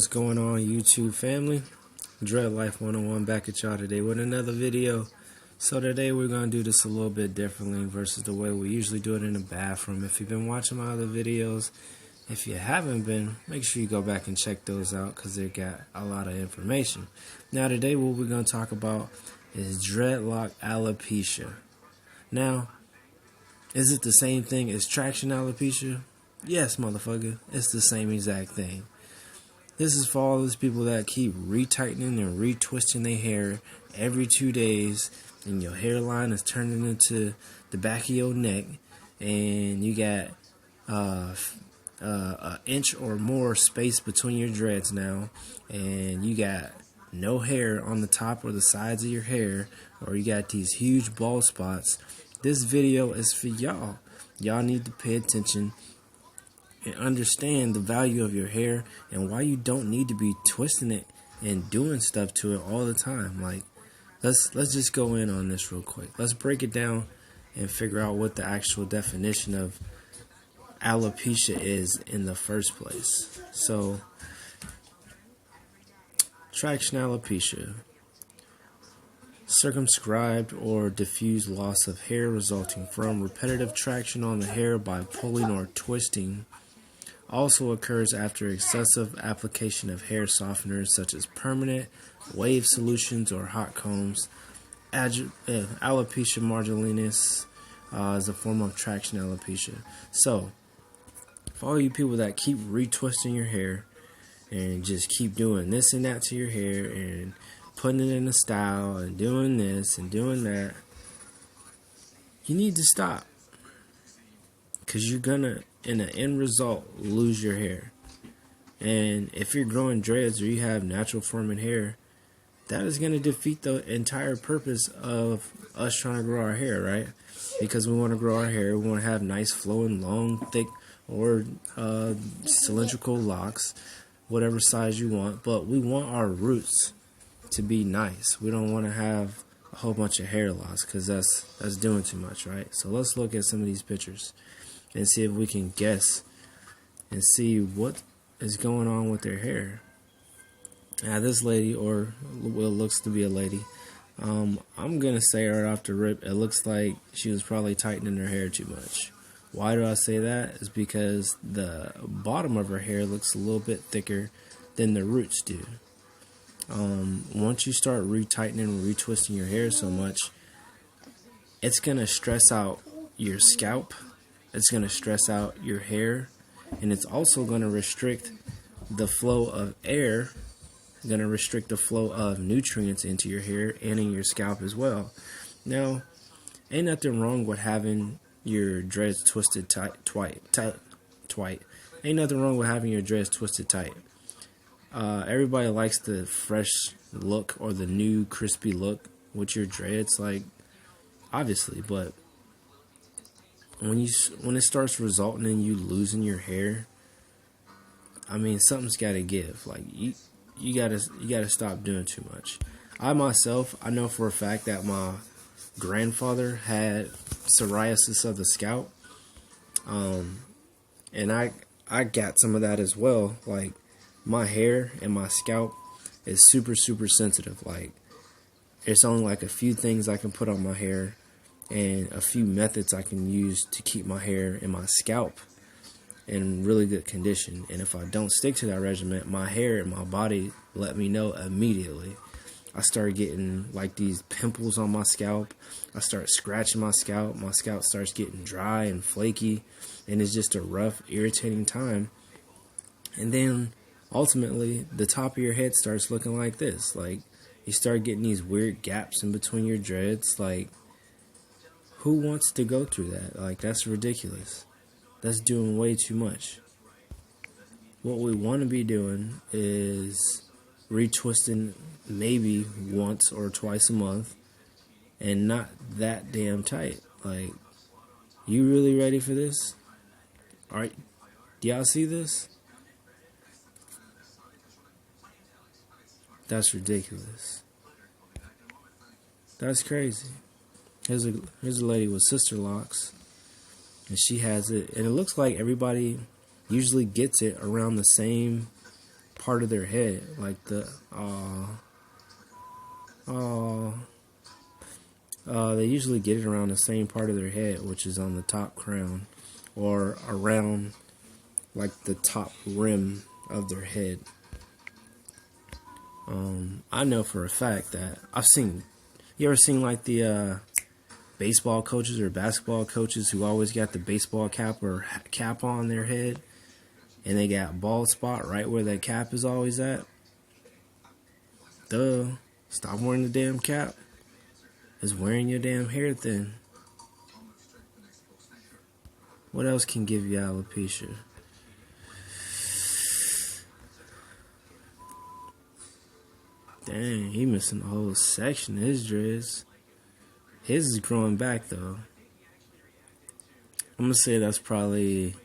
What's going on, YouTube family? Dreadlock 101 back at y'all today with another video. So today we're going to do this a little bit differently versus the way we usually do it in the bathroom. If you've been watching my other videos, if you haven't been, make sure you go back and check those out because they got a lot of information. Now today what we're going to talk about is dreadlock alopecia. Now, is it the same thing as traction alopecia? Yes, motherfucker, it's the same exact thing. This is for all those people that keep retightening and retwisting their hair every 2 days, and your hairline is turning into the back of your neck, and you got an inch or more space between your dreads now, and you got no hair on the top or the sides of your hair, or you got these huge bald spots. This video is for y'all. Y'all need to pay attention and understand the value of your hair and why you don't need to be twisting it and doing stuff to it all the time. Like, let's just go in on this real quick. Let's break it down and figure out what the actual definition of alopecia is in the first place. So, traction alopecia. Circumscribed or diffuse loss of hair resulting from repetitive traction on the hair by pulling or twisting. Also occurs after excessive application of hair softeners such as permanent, wave solutions, or hot combs. Alopecia marginalis is a form of traction alopecia. So, for all you people that keep retwisting your hair and just keep doing this and that to your hair and putting it in a style and doing this and doing that, you need to stop. Because you're gonna, in the end result, lose your hair. And if you're growing dreads or you have natural forming hair, that is going to defeat the entire purpose of us trying to grow our hair, right? Because we want to grow our hair, we want to have nice flowing, long, thick, or cylindrical locks, whatever size you want. But we want our roots to be nice. We don't want to have a whole bunch of hair loss because that's doing too much, right? So let's look at some of these pictures and see if we can guess and see what is going on with their hair. Now this lady, or well, looks to be a lady, I'm gonna say right off the rip, it looks like she was probably tightening her hair too much. Why do I say that? Is because the bottom of her hair looks a little bit thicker than the roots do. Once you start retightening and retwisting your hair so much, it's gonna stress out your scalp. It's going to stress out your hair, and it's also going to restrict the flow of air, going to restrict the flow of nutrients into your hair and in your scalp as well. Now, ain't nothing wrong with having your dreads twisted tight. Ain't nothing wrong with having your dreads twisted tight. Everybody likes the fresh look or the new crispy look with your dreads, like, obviously, but when it starts resulting in you losing your hair, I mean, something's got to give. Like, you gotta stop doing too much. I myself, I know for a fact that my grandfather had psoriasis of the scalp, and I got some of that as well. Like, my hair and my scalp is super sensitive. Like, it's only like a few things I can put on my hair and a few methods I can use to keep my hair and my scalp in really good condition. And if I don't stick to that regimen, my hair and my body let me know immediately. I start getting like these pimples on my scalp. I start scratching my scalp. My scalp starts getting dry and flaky, and it's just a rough, irritating time. And then ultimately, the top of your head starts looking like this. Like, you start getting these weird gaps in between your dreads. Like, who wants to go through that? Like, that's ridiculous. That's doing way too much. What we want to be doing is retwisting maybe once or twice a month and not that damn tight. Like, you really ready for this? Alright, do y'all see this? That's ridiculous. That's crazy. Here's a lady with sister locks, and she has it, and it looks like everybody usually gets it around the same part of their head, like they usually get it around the same part of their head, which is on the top crown, or around like the top rim of their head. I know for a fact that you ever seen like the baseball coaches or basketball coaches who always got the baseball cap or cap on their head, and they got bald spot right where that cap is always at? Duh. Stop wearing the damn cap. It's wearing your damn hair thin. What else can give you alopecia? Dang, he missing a whole section of his dreads. His is growing back though. I'm gonna say that's probably,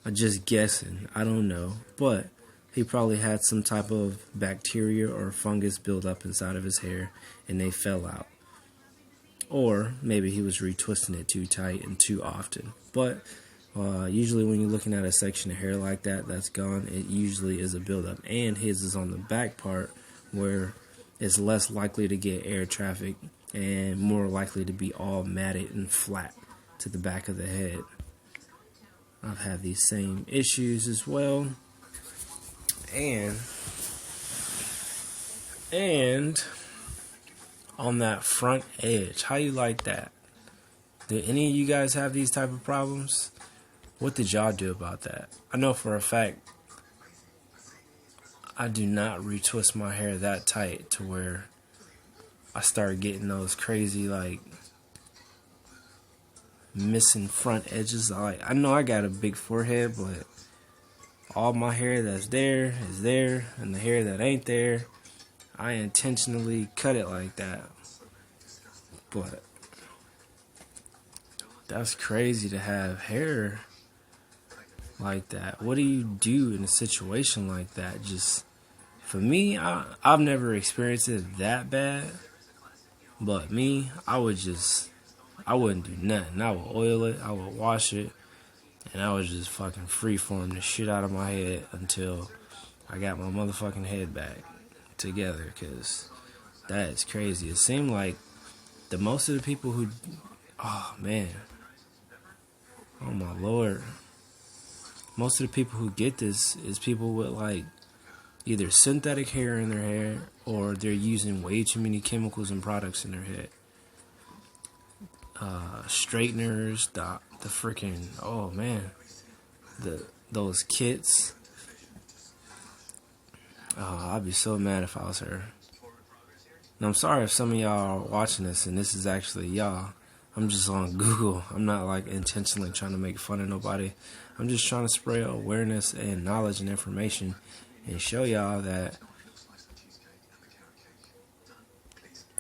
I'm just guessing, I don't know, but he probably had some type of bacteria or fungus build up inside of his hair and they fell out. Or maybe he was retwisting it too tight and too often. But usually when you're looking at a section of hair like that that's gone, it usually is a buildup. And his is on the back part where it's less likely to get air traffic and more likely to be all matted and flat to the back of the head. I've had these same issues as well. And on that front edge, how you like that? Do any of you guys have these type of problems? What did y'all do about that? I know for a fact I do not retwist my hair that tight to where I start getting those crazy like missing front edges. I know I got a big forehead, but all my hair that's there is there, and the hair that ain't there, I intentionally cut it like that. But that's crazy to have hair like that. What do you do in a situation like that? Just, for me, I've never experienced it that bad. But me, I wouldn't do nothing. I would oil it, I would wash it, and I would just fucking freeform the shit out of my head until I got my motherfucking head back together, because that is crazy. It seemed like the most of the people who, oh man, oh my lord, most of the people who get this is people with like either synthetic hair in their hair or they're using way too many chemicals and products in their head. Straighteners, the freaking, oh man, those kits. Oh, I'd be so mad if I was her. And I'm sorry if some of y'all are watching this and this is actually y'all. I'm just on Google. I'm not like intentionally trying to make fun of nobody. I'm just trying to spread awareness and knowledge and information and show y'all that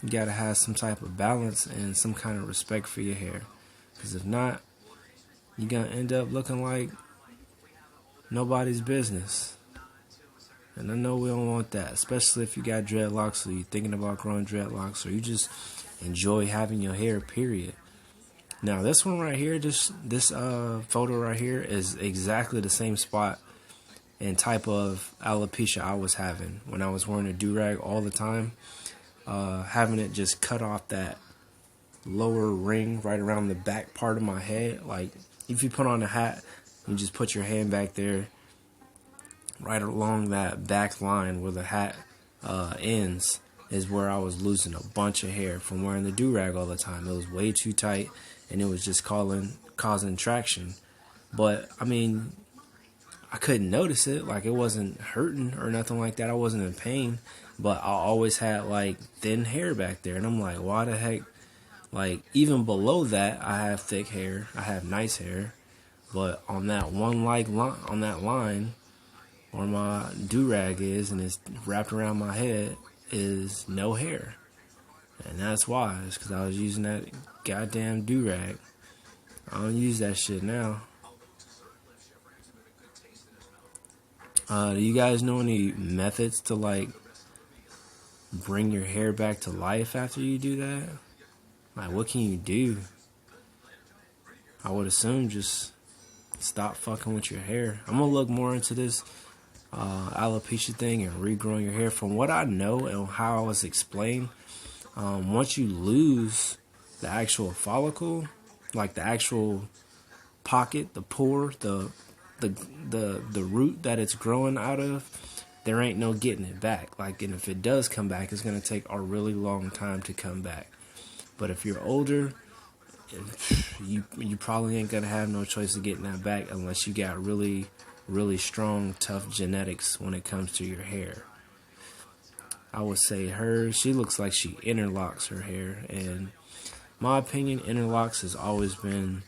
you gotta have some type of balance and some kind of respect for your hair. Because if not, you're gonna end up looking like nobody's business. And I know we don't want that, especially if you got dreadlocks or you're thinking about growing dreadlocks or you just enjoy having your hair, period. Now this one right here, this photo right here is exactly the same spot and type of alopecia I was having when I was wearing a do-rag all the time. Having it just cut off that lower ring right around the back part of my head. Like if you put on a hat, you just put your hand back there, right along that back line where the hat ends is where I was losing a bunch of hair from wearing the do-rag all the time. It was way too tight and it was just causing traction. But I mean, I couldn't notice it. Like it wasn't hurting or nothing like that. I wasn't in pain. But I always had like thin hair back there. And I'm like, why the heck? Like even below that, I have thick hair. I have nice hair. But on that one on that line where my do-rag is and it's wrapped around my head is no hair. And that's why. It's because I was using that goddamn do-rag. I don't use that shit now. Do you guys know any methods to like bring your hair back to life after you do that? Like what can you do? I would assume just stop fucking with your hair. I'm gonna look more into this alopecia thing and regrowing your hair. From what I know and how I was explained, once you lose the actual follicle, like the actual pocket, the pore, the root that it's growing out of, there ain't no getting it back. Like, and if it does come back, it's gonna take a really long time to come back. But if you're older, you probably ain't gonna have no choice of getting that back unless you got really, really strong, tough genetics when it comes to your hair. I would say she looks like she interlocks her hair, and my opinion, interlocks has always been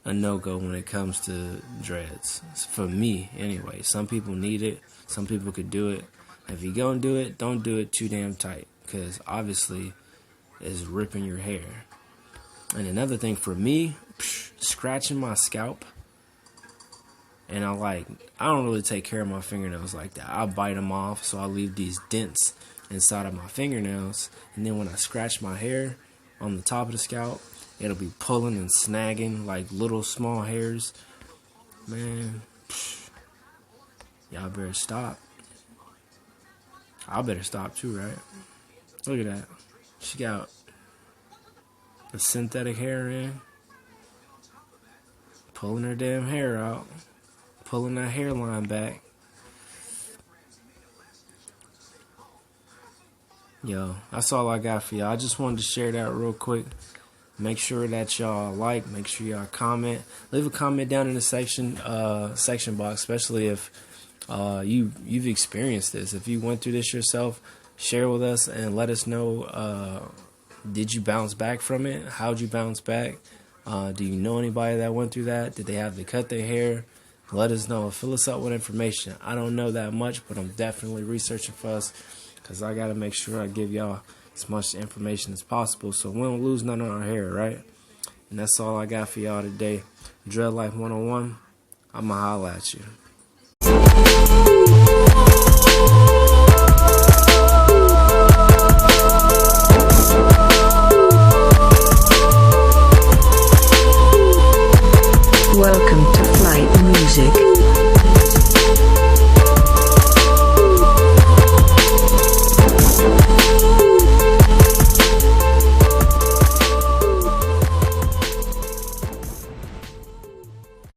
a no-go when it comes to dreads. For me, anyway. Some people need it. Some people could do it. If you gonna do it, don't do it too damn tight, because obviously it's ripping your hair. And another thing for me, scratching my scalp, and I don't really take care of my fingernails like that. I bite them off, so I leave these dents inside of my fingernails, and then when I scratch my hair on the top of the scalp, it'll be pulling and snagging like little small hairs. Man, y'all better stop. I better stop too, right? Look at that. She got a synthetic hair in, pulling her damn hair out, pulling that hairline back. Yo, that's all I got for y'all. I just wanted to share that real quick. Make sure that y'all make sure y'all comment. Leave a comment down in the section box, especially if you've experienced this. If you went through this yourself, share with us and let us know, did you bounce back from it? How'd you bounce back? Do you know anybody that went through that? Did they have to cut their hair? Let us know. Fill us up with information. I don't know that much, but I'm definitely researching for us, because I got to make sure I give y'all as much information as possible so we don't lose none of our hair, right? And that's all I got for y'all today. Dread Life 101. I'ma holla at you.